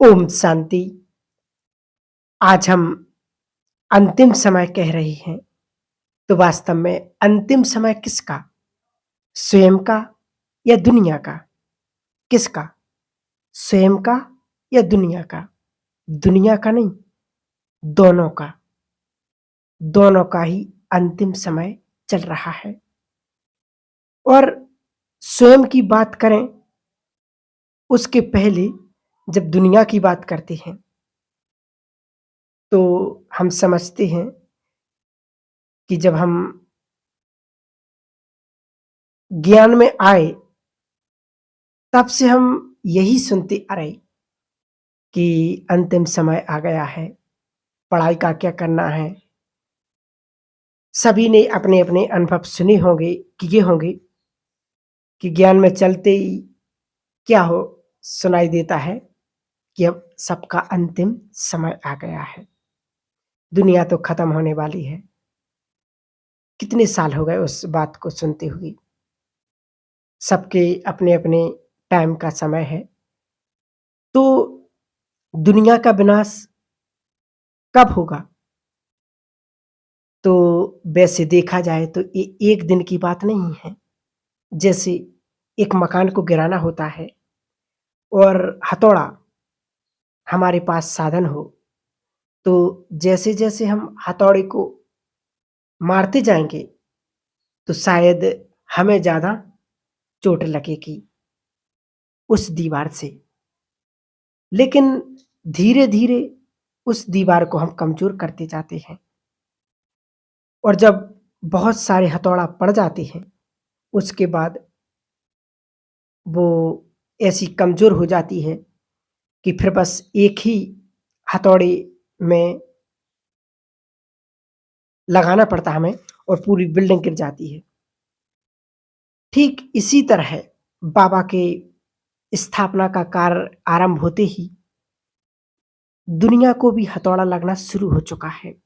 ओम शांति। आज हम अंतिम समय कह रहे हैं, तो वास्तव में अंतिम समय किसका? स्वयं का या दुनिया का? किसका? स्वयं का या दुनिया का? दुनिया का नहीं, दोनों का। दोनों का ही अंतिम समय चल रहा है। और स्वयं की बात करें, उसके पहले जब दुनिया की बात करते हैं, तो हम समझते हैं कि जब हम ज्ञान में आए, तब से हम यही सुनते आ रहे कि अंतिम समय आ गया है, पढ़ाई का क्या करना है। सभी ने अपने-अपने अनुभव सुने होंगे, किए होंगे कि ज्ञान में चलते ही क्या हो सुनाई देता है कि अब सबका अंतिम समय आ गया है। दुनिया तो खत्म होने वाली है। कितने साल हो गए उस बात को सुनते हुए। सबके अपने-अपने टाइम का समय है। तो दुनिया का विनाश कब होगा? तो वैसे देखा जाए तो ये एक दिन की बात नहीं है। जैसे एक मकान को गिराना होता है और हथौड़ा हमारे पास साधन हो, तो जैसे-जैसे हम हथौड़े को मारते जाएँगे, तो शायद हमें ज़्यादा चोट लगेगी उस दीवार से। लेकिन धीरे-धीरे उस दीवार को हम कमज़ोर करते जाते हैं और जब बहुत सारे हथौड़ा पड़ जाते हैं, उसके बाद वो ऐसी कमज़ोर हो जाती है कि फिर बस एक ही हथौड़े में लगाना पड़ता है हमें और पूरी बिल्डिंग गिर जाती है। ठीक इसी तरह बाबा के स्थापना का कार्य आरंभ होते ही दुनिया को भी हथौड़ा लगना शुरू हो चुका है।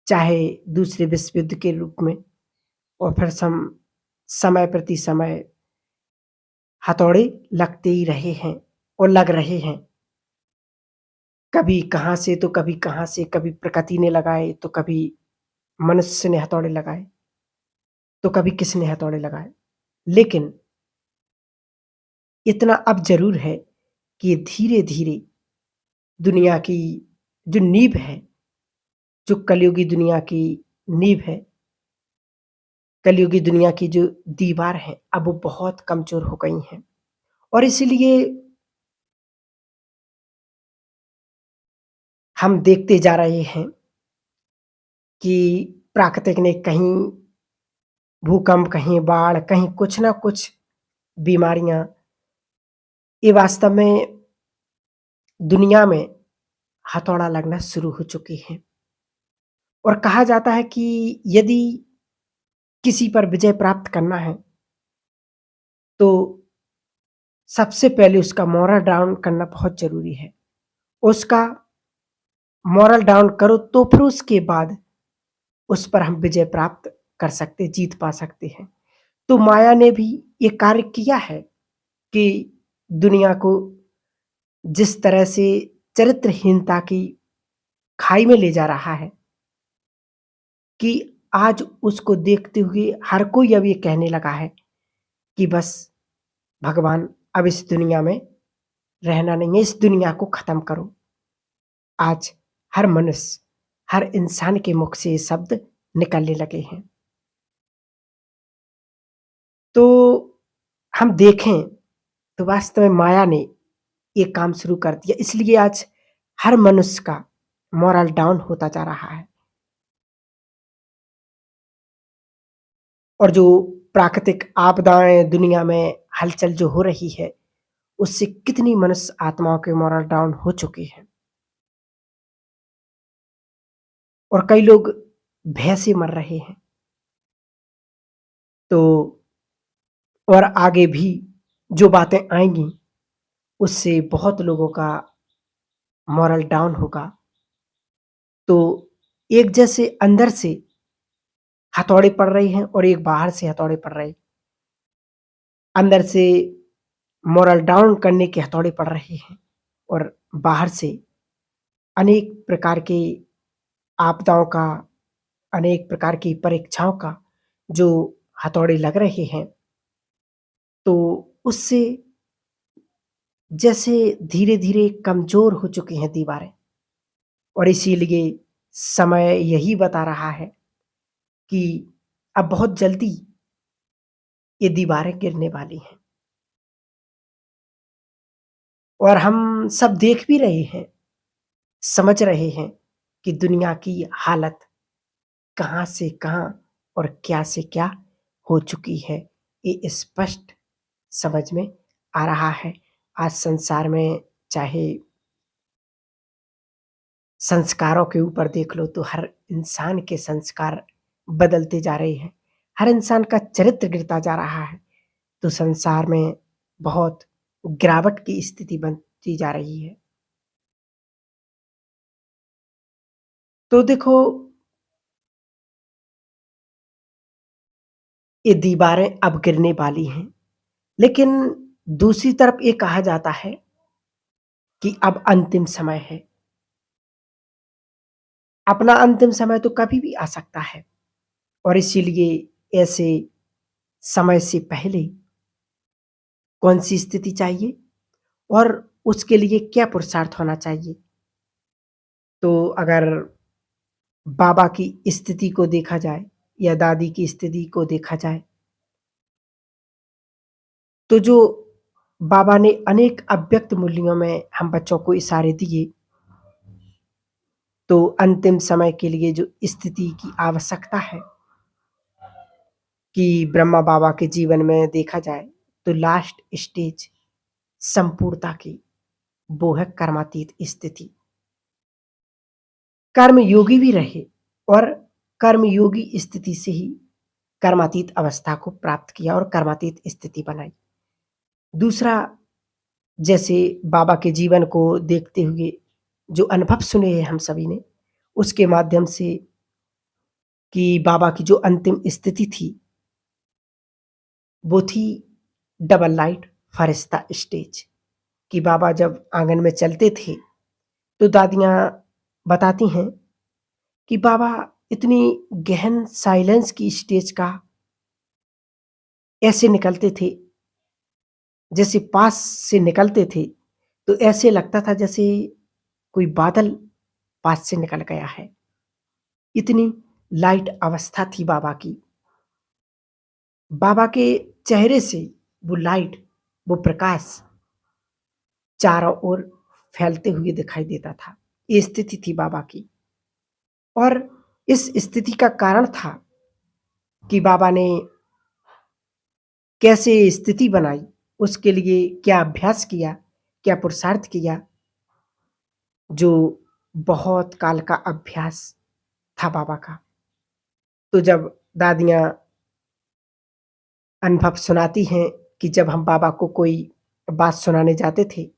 चाहे दूसरे विश्व युद्ध के रूप में और फिर समय प्रति समय हथौड़े लगते ही रहे हैं और लग रहे हैं। कभी कहाँ से तो कभी कहाँ से, कभी प्रकृति ने लगाए, तो कभी मनुष्य ने हथौड़े लगाए, तो कभी किसने हथौड़े लगाए। लेकिन इतना अब ज़रूर है कि धीरे-धीरे दुनिया की जो नींव है, जो कलयुगी दुनिया की नींव है, कलयुगी दुनिया की जो दीवार है, अब वो बहुत कमज़ोर हो गई हैं। और इसीलिए हम देखते जा रहे हैं कि प्राकृतिक ने कहीं भूकंप, कहीं बाढ़, कहीं कुछ ना कुछ बीमारियाँ, ये वास्तव में दुनिया में हथौड़ा लगना शुरू हो चुकी हैं। और कहा जाता है कि यदि किसी पर विजय प्राप्त करना है, तो सबसे पहले उसका मोरल डाउन करना बहुत ज़रूरी है। उसका मोरल डाउन करो तो फिर उसके बाद उस पर हम विजय प्राप्त कर सकते, जीत पा सकते हैं। तो माया ने भी ये कार्य किया है कि दुनिया को जिस तरह से चरित्रहीनता की खाई में ले जा रहा है, कि आज उसको देखते हुए हर कोई अब ये कहने लगा है कि बस भगवान अब इस दुनिया में रहना नहीं है, इस दुनिया को खत्म करो। आज हर मनुष्य, हर इंसान के मुख से ये शब्द निकलने लगे हैं। तो हम देखें तो वास्तव में माया ने ये काम शुरू कर दिया, इसलिए आज हर मनुष्य का मोरल डाउन होता जा रहा है। और जो प्राकृतिक आपदाएँ दुनिया में हलचल जो हो रही है, उससे कितनी मनुष्य आत्माओं के मोरल डाउन हो चुके हैं। और कई लोग भय से मर रहे हैं। तो और आगे भी जो बातें आएँगी, उससे बहुत लोगों का मोरल डाउन होगा। तो एक जैसे अंदर से हथौड़े पड़ रहे हैं और एक बाहर से हथौड़े पड़ रहे हैं। अंदर से मोरल डाउन करने के हथौड़े पड़ रहे हैं और बाहर से अनेक प्रकार के आपदाओं का, अनेक प्रकार की परीक्षाओं का जो हथौड़े लग रहे हैं, तो उससे जैसे धीरे-धीरे कमज़ोर हो चुकी हैं दीवारें और इसीलिए समय यही बता रहा है कि अब बहुत जल्दी ये दीवारें गिरने वाली हैं और हम सब देख भी रहे हैं, समझ रहे हैं कि दुनिया की हालत कहाँ से कहाँ और क्या से क्या हो चुकी है। ये स्पष्ट समझ में आ रहा है। आज संसार में चाहे संस्कारों के ऊपर देख लो तो हर इंसान के संस्कार बदलते जा रहे हैं। हर इंसान का चरित्र गिरता जा रहा है। तो संसार में बहुत गिरावट की स्थिति बनती जा रही है। तो देखो, ये दीवारें अब गिरने वाली हैं, लेकिन दूसरी तरफ ये कहा जाता है कि अब अंतिम समय है। अपना अंतिम समय तो कभी भी आ सकता है और इसीलिए ऐसे समय से पहले कौन-सी स्थिति चाहिए और उसके लिए क्या पुरुषार्थ होना चाहिए। तो अगर बाबा की स्थिति को देखा जाए या दादी की स्थिति को देखा जाए, तो जो बाबा ने अनेक अव्यक्त मूल्यों में हम बच्चों को इशारे दिए, तो अंतिम समय के लिए जो स्थिति की आवश्यकता है कि ब्रह्मा बाबा के जीवन में देखा जाए, तो लास्ट स्टेज संपूर्णता की, वो है कर्मातीत स्थिति। कर्म योगी भी रहे और कर्म योगी स्थिति से ही कर्मातीत अवस्था को प्राप्त किया और कर्मातीत स्थिति बनाई। दूसरा, जैसे बाबा के जीवन को देखते हुए जो अनुभव सुने हैं हम सभी ने, उसके माध्यम से कि बाबा की जो अंतिम स्थिति थी, वो थी डबल लाइट फरिश्ता स्टेज कि बाबा जब आंगन में चलते थे, तो दादियाँ बताती हैं कि बाबा इतनी गहन साइलेंस की स्टेज का ऐसे निकलते थे, जैसे पास से निकलते थे, तो ऐसे लगता था जैसे कोई बादल पास से निकल गया है। इतनी लाइट अवस्था थी बाबा की। बाबा के चेहरे से वो लाइट, वो प्रकाश चारों ओर फैलते हुए दिखाई देता था। ये स्थिति थी बाबा की और इस स्थिति का कारण था कि बाबा ने कैसे स्थिति बनाई, उसके लिए क्या अभ्यास किया, क्या पुरुषार्थ किया, जो बहुत काल का अभ्यास था बाबा का। तो जब दादियाँ अनुभव सुनाती हैं कि जब हम बाबा को कोई बात सुनाने जाते थे,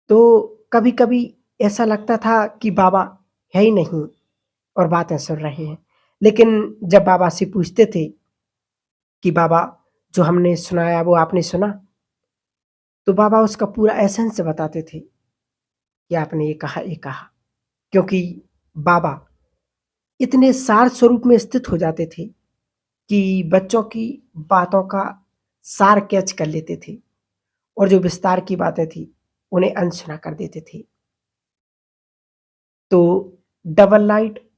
तो कभी-कभी ऐसा लगता था कि बाबा है ही नहीं और बातें सुन रहे हैं। लेकिन जब बाबा से पूछते थे कि बाबा, जो हमने सुनाया वो आपने सुना? तो बाबा उसका पूरा एसेंस बताते थे कि आपने ये कहा। क्योंकि बाबा इतने सार स्वरूप में स्थित हो जाते थे कि बच्चों की बातों का सार कैच कर लेते थे और जो विस्तार की बातें थी, उन्हें अनसुना कर देते थे। तो डबल लाइट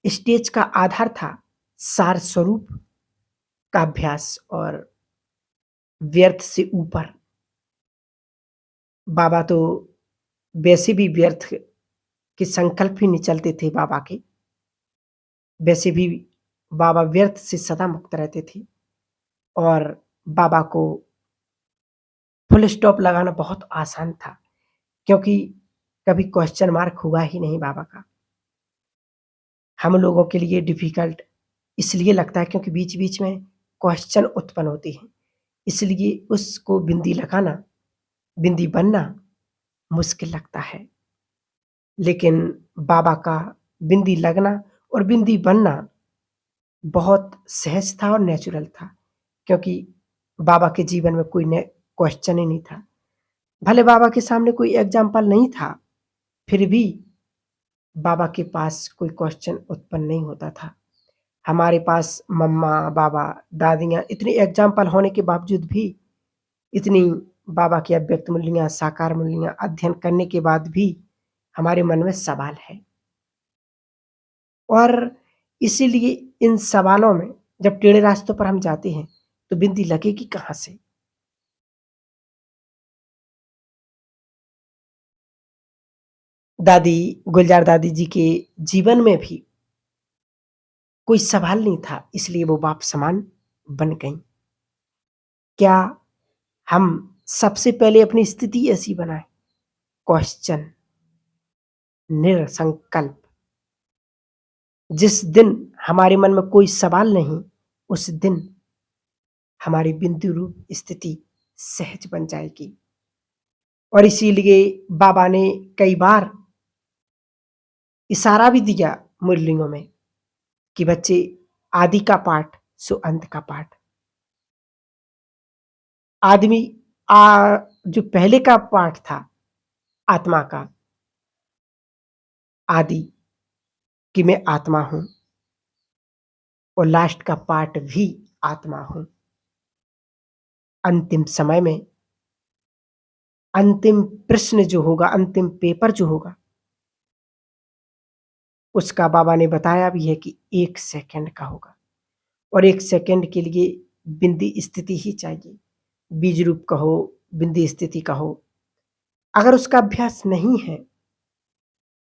स्टेज का आधार था सार स्वरूप का अभ्यास और व्यर्थ से ऊपर। बाबा तो वैसे भी व्यर्थ के संकल्प ही नहीं चलते थे बाबा के। वैसे भी बाबा व्यर्थ से सदा मुक्त रहते थे और बाबा को फुल स्टॉप लगाना बहुत आसान था, क्योंकि कभी क्वेश्चन मार्क हुआ ही नहीं बाबा का। हम लोगों के लिए डिफ़िकल्ट इसलिए लगता है क्योंकि बीच-बीच में क्वेश्चन उत्पन्न होते हैं। इसलिए उसको बिंदी लगाना, बिंदी बनना मुश्किल लगता है। लेकिन बाबा का बिंदी लगना और बिंदी बनना बहुत सहज था और नेचुरल था, क्योंकि बाबा के जीवन में कोई ने क्वेश्चन ही नहीं था। भले बाबा के सामने कोई एग्ज़ाम्पल नहीं था, फिर भी बाबा के पास कोई क्वेश्चन उत्पन्न नहीं होता था। हमारे पास मम्मा, बाबा, दादियाँ इतने एग्ज़ाम्पल होने के बावजूद भी, इतनी बाबा की अव्यक्त मूल्ययाँ, साकार मूल्ययाँ अध्ययन करने के बाद भी हमारे मन में सवाल है। और इसीलिए इन सवालों में जब टेढ़े रास्तों पर हम जाते हैं, तो बिंदी लगेगी कहाँ से? दादी गुलज़ार दादी जी के जीवन में भी कोई सवाल नहीं था, इसलिए वो बाप समान बन गईं। क्या हम सबसे पहले अपनी स्थिति ऐसी बनाएँ? क्वेश्चन, निरसंकल्प। जिस दिन हमारे मन में कोई सवाल नहीं, उस दिन हमारी बिंदु रूप स्थिति सहज बन जाएगी। और इसीलिए बाबा ने कई बार इशारा भी दिया मुरलियों में कि बच्चे आदि का पाठ सो अंत का पाठ। आदमी जो पहले का पाठ था आत्मा का, आदि कि मैं आत्मा हूँ, और लास्ट का पाठ भी आत्मा हूँ। अंतिम समय में अंतिम प्रश्न जो होगा, अंतिम पेपर जो होगा, उसका बाबा ने बताया भी है कि 1 सेकंड का होगा, और 1 सेकंड के लिए बिंदी स्थिति ही चाहिए। बीज रूप कहो, बिंदी स्थिति कहो। अगर उसका अभ्यास नहीं है,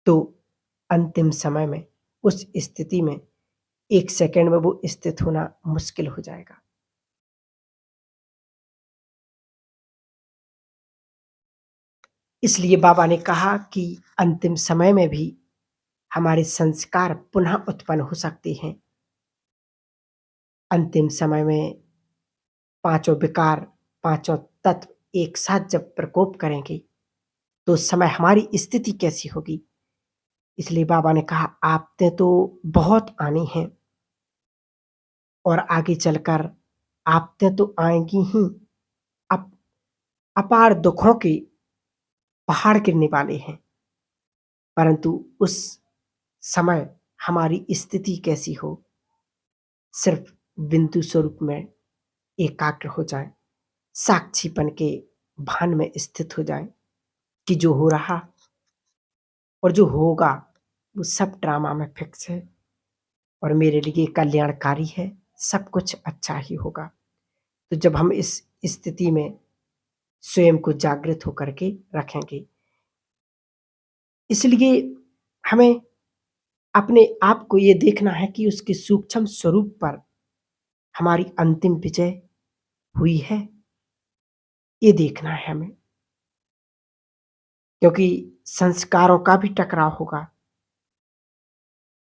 तो अंतिम समय में उस स्थिति में 1 सेकंड में वो स्थित होना मुश्किल हो जाएगा। इसलिए बाबा ने कहा कि अंतिम समय में भी हमारे संस्कार पुनः उत्पन्न हो सकते हैं। अंतिम समय में पाँचों विकार, पाँचों तत्व एक साथ जब प्रकोप करेंगे, तो उस समय हमारी स्थिति कैसी होगी? इसलिए बाबा ने कहा आफ़तें तो बहुत आनी हैं, और आगे चलकर आफ़तें तो आएँगी ही। अप अपार दुखों के पहाड़ गिरने वाले हैं, परंतु उस समय हमारी स्थिति कैसी हो? सिर्फ़ बिंदु स्वरूप में एकाग्र हो जाएँ, साक्षी बन के भान में स्थित हो जाएँ कि जो हो रहा और जो होगा, वो सब ड्रामा में फिक्स है, और मेरे लिए कल्याणकारी है, सब कुछ अच्छा ही होगा। तो जब हम इस स्थिति में स्वयं को जागृत होकर के रखेंगे, इसलिए हमें अपने आप को ये देखना है कि उसके सूक्ष्म स्वरूप पर हमारी अंतिम विजय हुई है, ये देखना है हमें। क्योंकि संस्कारों का भी टकराव होगा,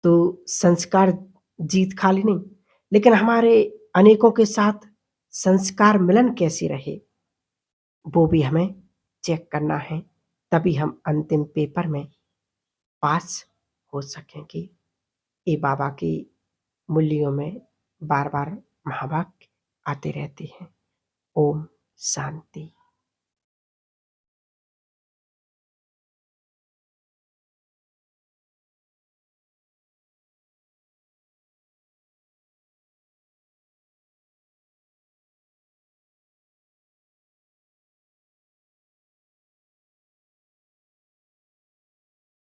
तो संस्कार जीत खाली नहीं, लेकिन हमारे अनेकों के साथ संस्कार मिलन कैसे रहे, वो भी हमें चेक करना है, तभी हम अंतिम पेपर में पास हो सकेंगे। ये बाबा के मूल्यों में बार-बार महावाक्य आते रहते हैं। ओम शांति।